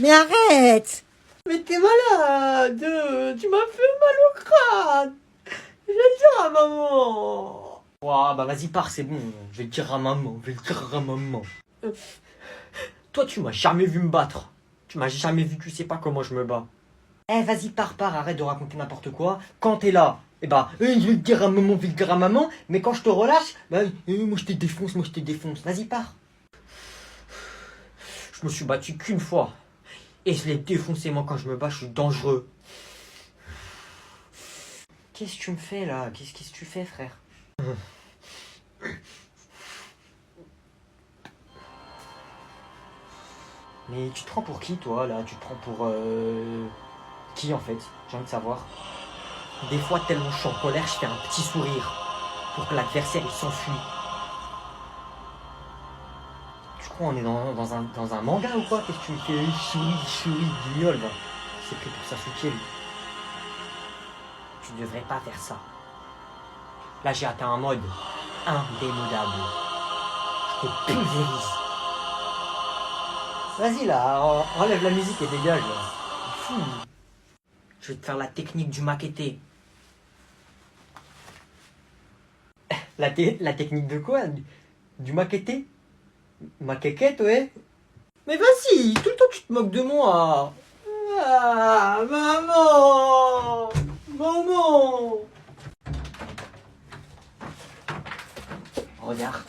Mais arrête! Mais t'es malade! Tu m'as fait mal au crâne! Je vais le dire à maman! Ouah, bah vas-y, pars, c'est bon. Je vais le dire à maman, Toi, tu m'as jamais vu me battre. Tu m'as jamais vu, tu sais pas comment je me bats. Eh, vas-y, pars, arrête de raconter n'importe quoi. Quand t'es là, je vais le dire à maman, mais quand je te relâche, moi je te défonce, Vas-y, pars. Je me suis battu qu'une fois. Et je l'ai défoncé, moi, quand je me bats, je suis dangereux. Qu'est-ce que tu me fais, là? Qu'est-ce que tu fais, frère? Mais tu te prends pour qui, toi, là? Tu te prends pour... qui, en fait? J'ai envie de savoir. Des fois, tellement je suis en colère, je fais un petit sourire pour que l'adversaire, il s'enfuit. Tu crois on est dans un manga ou quoi? Qu'est-ce que tu me fais? Il sourit, guignol, va. C'est pris pour Sasuke, lui. Tu devrais pas faire ça. Là, j'ai atteint un mode indémodable. Je te pulvérise. Vas-y, là, enlève la musique et dégage, là. Fou. Je vais te faire la technique du maquetté. La technique de quoi? Du maquetté? Maquequette, ouais. Mais vas-y, tout le temps tu te moques de moi! Ah, maman! Maman! Regarde.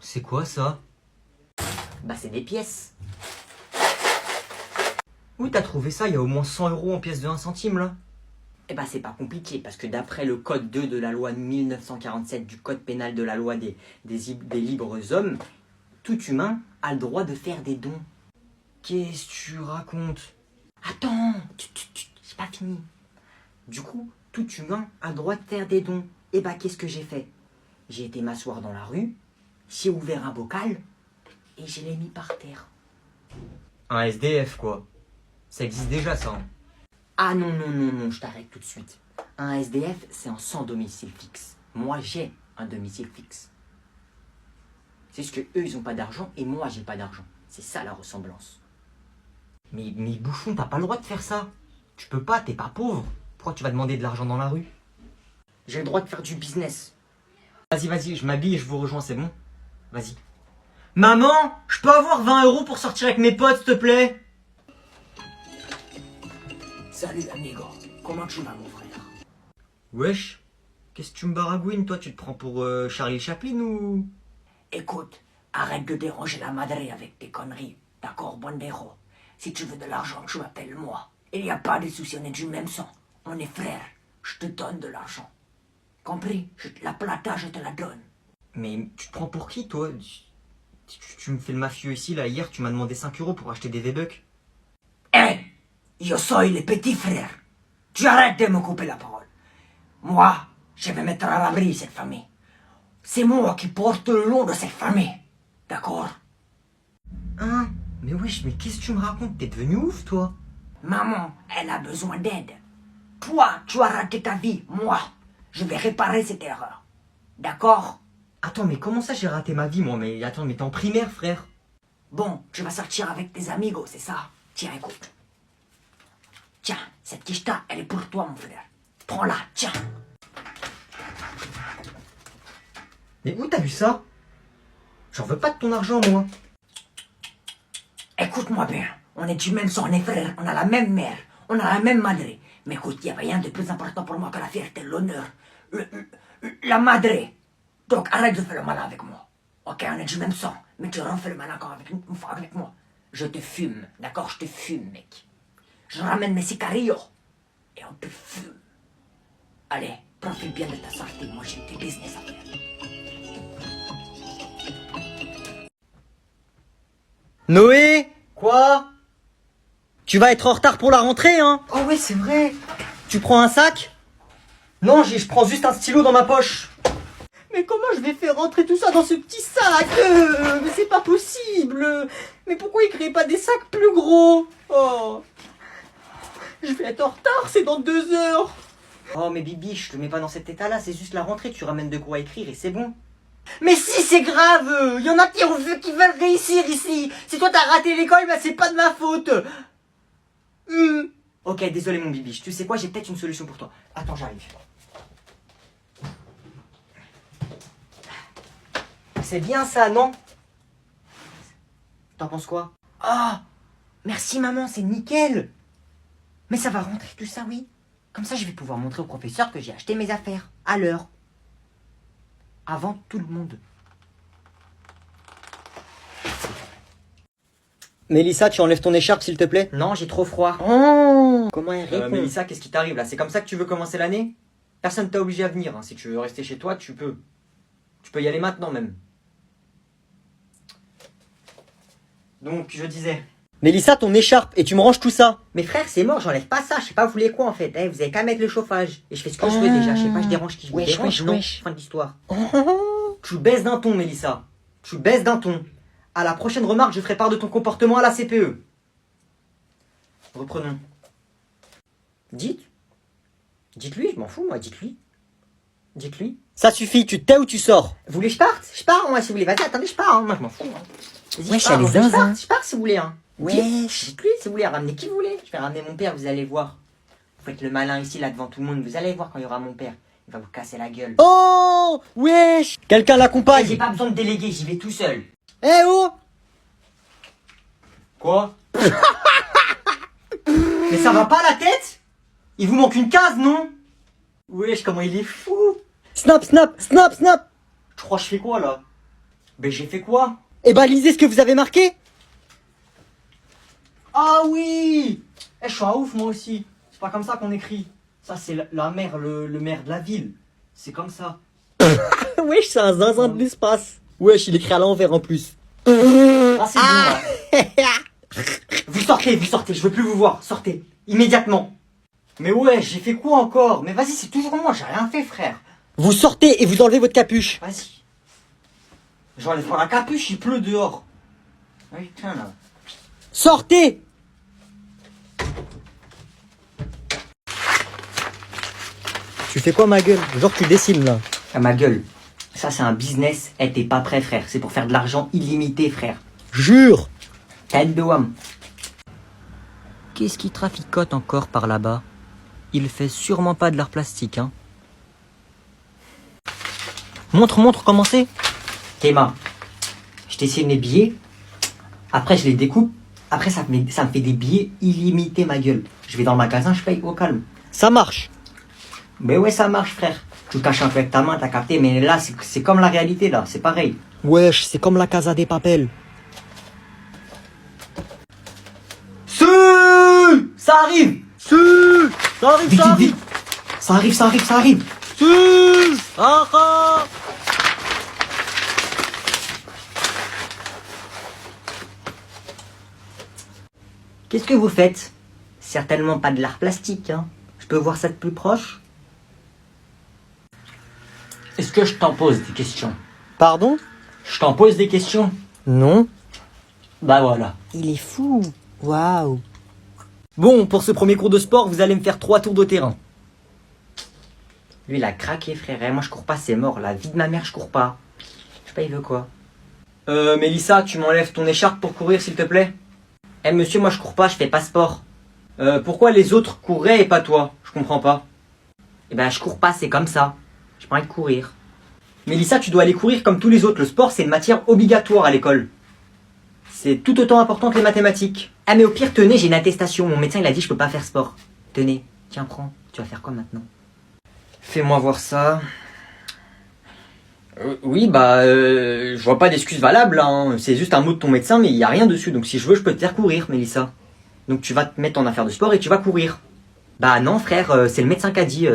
C'est quoi ça? Bah c'est des pièces. Où t'as trouvé ça? Il y a au moins 100 € en pièces de 1 centime là. Eh bah c'est pas compliqué parce que d'après le code 2 de la loi 1947 du code pénal de la loi des libres hommes, tout humain a le droit de faire des dons. Qu'est-ce que tu racontes? Attends, c'est pas fini. Du coup, tout humain a le droit de faire des dons. Et bah qu'est-ce que j'ai fait? J'ai été m'asseoir dans la rue, j'ai ouvert un bocal et je l'ai mis par terre. Un SDF quoi. Ça existe déjà ça. Hein. Ah non, je t'arrête tout de suite. Un SDF, c'est un sans domicile fixe. Moi, j'ai un domicile fixe. C'est juste que eux, ils ont pas d'argent et moi, j'ai pas d'argent. C'est ça la ressemblance. Mais bouffon, t'as pas le droit de faire ça. Tu peux pas, t'es pas pauvre. Pourquoi tu vas demander de l'argent dans la rue? J'ai le droit de faire du business. Vas-y, je m'habille et je vous rejoins, c'est bon? Vas-y. Maman, je peux avoir 20 € pour sortir avec mes potes, s'il te plaît? Salut amigo, comment tu vas mon frère? Wesh, qu'est-ce que tu me baragouines, toi? Tu te prends pour Charlie Chaplin ou... Écoute, arrête de déranger la madre avec tes conneries, d'accord, bandero? Si tu veux de l'argent, tu m'appelles moi. Il n'y a pas de souci, on est du même sang. On est frères, je te donne de l'argent. Compris? La plata, je te la donne. Mais tu te prends pour qui, toi? Tu me fais le mafieux ici, là. Hier, tu m'as demandé 5 € pour acheter des V-Bucks. Hé, yo soy le petit frère. Tu arrêtes de me couper la parole. Moi, je vais mettre à l'abri cette famille. C'est moi qui porte le nom de cette famille. D'accord? Hein? Mais wesh, mais qu'est-ce que tu me racontes? T'es devenu ouf, toi? Maman, elle a besoin d'aide. Toi, tu as raté ta vie. Moi, je vais réparer cette erreur. D'accord? Attends, mais comment ça j'ai raté ma vie, moi? Mais attends, mais t'es en primaire, frère. Bon, tu vas sortir avec tes amigos, c'est ça? Tiens, écoute. Tiens, cette quicheta, elle est pour toi, mon frère. Prends-la, tiens. Mais où t'as vu ça? J'en veux pas de ton argent, moi. Écoute-moi bien, on est du même sang, on est frères, on a la même mère, on a la même madre. Mais écoute, il n'y a rien de plus important pour moi que la fierté, l'honneur, la madre. Donc arrête de faire le malin avec moi. Ok, on est du même sang, mais tu refais le malin encore avec moi. Je te fume, d'accord? Je te fume, mec. Je ramène mes sicarillos et on te fume. Allez, profite bien de ta sortie, moi j'ai du business à faire. Noé? Quoi? Tu vas être en retard pour la rentrée, hein? Oh oui, c'est vrai! Tu prends un sac? Non, je prends juste un stylo dans ma poche. Mais comment je vais faire rentrer tout ça dans ce petit sac? Mais c'est pas possible! Mais pourquoi ils créent pas des sacs plus gros? Oh! Je vais être en retard, c'est dans 2 heures! Oh, mais Bibi, je te mets pas dans cet état-là, c'est juste la rentrée, tu ramènes de quoi écrire et c'est bon. Mais si, c'est grave. Il y en a qui veulent réussir ici. Si toi t'as raté l'école, bah c'est pas de ma faute. Ok, désolé mon bibiche. Tu sais quoi, j'ai peut-être une solution pour toi. Attends, j'arrive. C'est bien ça, non? T'en penses quoi? Ah, merci maman, c'est nickel. Mais ça va rentrer tout ça, oui. Comme ça, je vais pouvoir montrer au professeur que j'ai acheté mes affaires à l'heure. Avant tout le monde. Mélissa, tu enlèves ton écharpe s'il te plaît? Non, j'ai trop froid. Oh, comment elle répond? Mélissa, qu'est-ce qui t'arrive là? C'est comme ça que tu veux commencer l'année? Personne t'a obligé à venir. Hein. Si tu veux rester chez toi, tu peux. Tu peux y aller maintenant même. Donc, je disais. Mélissa, ton écharpe, et tu me ranges tout ça. Mais frère, c'est mort, j'enlève pas ça. Je sais pas, vous voulez quoi en fait? Eh, vous avez qu'à mettre le chauffage. Et je fais ce que je veux déjà. Je sais pas, je dérange qui je veux. Wesh, Dérange, wesh, non. wesh. Fin de l'histoire. Tu baisses d'un ton, Mélissa. Tu baisses d'un ton. À la prochaine remarque, je ferai part de ton comportement à la CPE. Reprenons. Dites. Dites-lui, je m'en fous, moi, dites-lui. Dites-lui. Ça suffit, tu te tais ou tu sors? Vous voulez que je parte? Je pars, moi, si vous voulez. Vas-y, attendez, je pars. Hein. Moi, je m'en fous. Hein. Vas-y, Wesh, je pars, elle est moi, zinzin. je pars si vous voulez. Hein. Wesh. Dites-lui, si vous voulez. Ramenez qui vous voulez. Je vais ramener mon père, vous allez voir. Vous faites le malin ici, là, devant tout le monde. Vous allez voir quand il y aura mon père. Il va vous casser la gueule. Oh, wesh. Quelqu'un J'ai l'accompagne. pas besoin de déléguer, j'y vais tout seul. Eh oh. Quoi? Mais ça va pas la tête? Il vous manque une case, non? Wesh, comment il est fou! Snap, snap, snap, snap. Je crois que je fais quoi là? Ben j'ai fait quoi? Eh ben, lisez ce que vous avez marqué. Ah oui! Eh, je suis un ouf moi aussi. C'est pas comme ça qu'on écrit. Ça c'est la mère, le maire de la ville. C'est comme ça. Wesh, c'est un zinzin de l'espace. Wesh, il écrit à l'envers en plus. Ah c'est bon là. Vous sortez, je veux plus vous voir. Sortez, immédiatement. Mais ouais, j'ai fait quoi encore? Mais vas-y, c'est toujours moi, j'ai rien fait frère. Vous sortez et vous enlevez votre capuche. Vas-y. J'enlève pas la capuche, il pleut dehors. Oui, tiens là. Sortez. Tu fais quoi ma gueule? Genre tu dessines là. À ma gueule. Ça c'est un business, eh t'es pas prêt frère. C'est pour faire de l'argent illimité frère. Jure. Tête de wam. Qu'est-ce qui traficote encore par là-bas? Il fait sûrement pas de l'art plastique, hein. Montre, comment c'est? Théma, je dessine les billets. Après je les découpe. Après ça me fait des billets illimités ma gueule. Je vais dans le magasin, je paye au calme. Ça marche. Mais ouais ça marche frère. Tu caches un peu avec ta main, t'as capté. Mais là c'est comme la réalité là, c'est pareil. Wesh, c'est comme la Casa des Papel. Ça arrive. Ça arrive, Vite, ça vite, arrive. vite. Ça arrive. Ah ah. Qu'est-ce que vous faites? Certainement pas de l'art plastique, hein. Je peux voir ça de plus proche? Est-ce que je t'en pose des questions? Pardon? Je t'en pose des questions? Non. Bah voilà. Il est fou. Waouh. Bon, pour ce premier cours de sport, vous allez me faire 3 tours de terrain. Lui, il a craqué, frère. Et moi, je cours pas, c'est mort. La vie de ma mère, je cours pas. Je sais pas, il veut quoi? Mélissa, tu m'enlèves ton écharpe pour courir, s'il te plaît? Eh, monsieur, moi, je cours pas, je fais pas sport. Pourquoi les autres couraient et pas toi? Je comprends pas. Eh ben, je cours pas, c'est comme ça. J'ai pas envie de courir. Mélissa, tu dois aller courir comme tous les autres. Le sport, c'est une matière obligatoire à l'école. C'est tout autant important que les mathématiques. Ah, mais au pire, tenez, j'ai une attestation. Mon médecin, il a dit, je peux pas faire sport. Tenez, tiens, prends. Tu vas faire quoi maintenant? Fais-moi voir ça. Oui, je vois pas d'excuse valable, hein. C'est juste un mot de ton médecin, mais il y a rien dessus. Donc si je veux, je peux te faire courir, Mélissa. Donc tu vas te mettre en affaire de sport et tu vas courir. Bah non, frère, c'est le médecin qui a dit.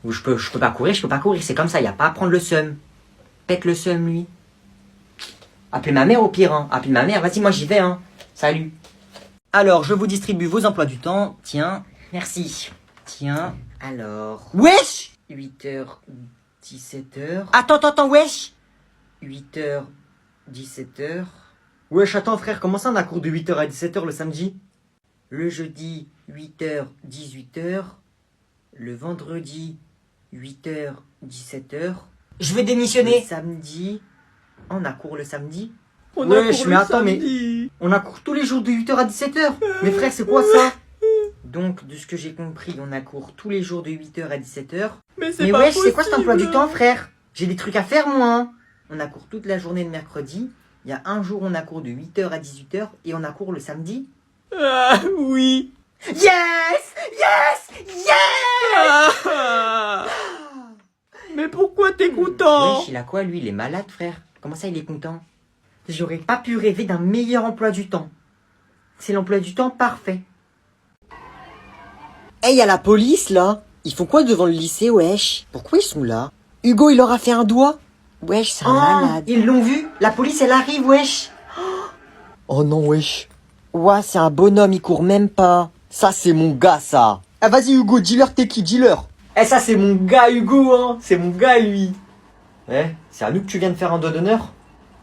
Je peux pas courir, c'est comme ça, y a pas à prendre le seum. Pète le seum, lui. Appelez ma mère au pire, hein. Appelez ma mère, vas-y, moi j'y vais, hein. Salut. Alors, je vous distribue vos emplois du temps. Tiens, Merci. tiens. Alors, Wesh! 8h, 17h. Attends, wesh! 8h, 17h. Wesh, attends, frère, comment ça on a cours de 8h à 17h le samedi? Le jeudi, 8h, 18h. Le vendredi, 8h, 17h. Je vais Le démissionner. samedi. On a cours le samedi. On Ouais, a cours je le mais attends, mais- samedi. On a cours tous les jours de 8h à 17h. Mais frère, c'est quoi ça? Donc, de ce que j'ai compris, on a cours tous les jours de 8h à 17h. Mais c'est Mais pas wesh, c'est quoi cet emploi du possible. temps, frère? J'ai des trucs à faire, moi. Hein. On a cours toute la journée le mercredi. Il y a un jour, on a cours de 8h à 18h. Et on a cours le samedi. Ah oui. Yes! Yes! Yes! Ah. Mais pourquoi t'es content? Wesh, il a quoi, lui? Il est malade, frère. Comment ça, il est content? J'aurais pas pu rêver d'un meilleur emploi du temps. C'est l'emploi du temps parfait. Hey, y'a la police, là. Ils font quoi devant le lycée, wesh? Pourquoi ils sont là? Hugo, il leur a fait un doigt? Wesh, c'est un malade. Ils l'ont vu? La police, elle arrive, wesh. Oh non, wesh. Ouah, c'est un bonhomme, il court même pas. Ça, c'est mon gars, ça. Ah, vas-y, Hugo, dis-leur t'es qui, dis-leur. Eh, ça, c'est mon gars, Hugo, hein. C'est mon gars, lui. Eh, c'est à nous que tu viens de faire un doigt d'honneur?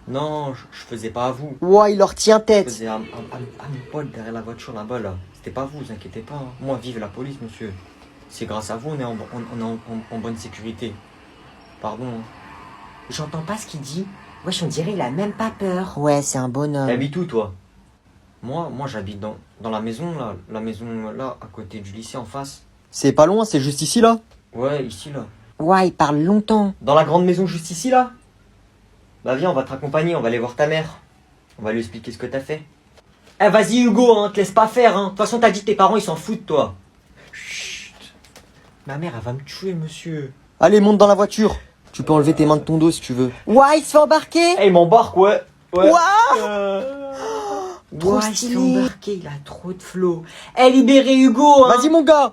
Non, je faisais pas à vous. Ouah, il leur tient Je tête. faisais à mon pote derrière la voiture là-bas, là. C'était pas vous, vous inquiétez pas. Hein. Moi, vive la police, monsieur. C'est grâce à vous, on est en bonne sécurité. Pardon. Hein. J'entends pas ce qu'il dit. Wesh, on dirait il a même pas peur. Ouais, c'est un bonhomme. T'habites où, toi? Moi, j'habite dans la maison, là. La maison, là, à côté du lycée, en face. C'est pas loin, c'est juste ici, là. Ouais, ici, là. Ouais, il parle longtemps. Dans la grande maison juste ici, là. Bah, viens, on va te raccompagner, on va aller voir ta mère. On va lui expliquer ce que t'as fait. Eh, vas-y, Hugo, hein, te laisse pas faire, hein. De toute façon, t'as dit que tes parents, ils s'en foutent, toi. Chut. Ma mère, elle va me tuer, monsieur. Allez, monte dans la voiture. Tu peux enlever tes mains de ton dos si tu veux. Ouais, il se fait embarquer. Eh, il m'embarque, ouais. Ouais. Trop Ouais, il s'est stylé. embarqué, il a trop de flow. Eh, libérez Hugo, hein. Vas-y, mon gars.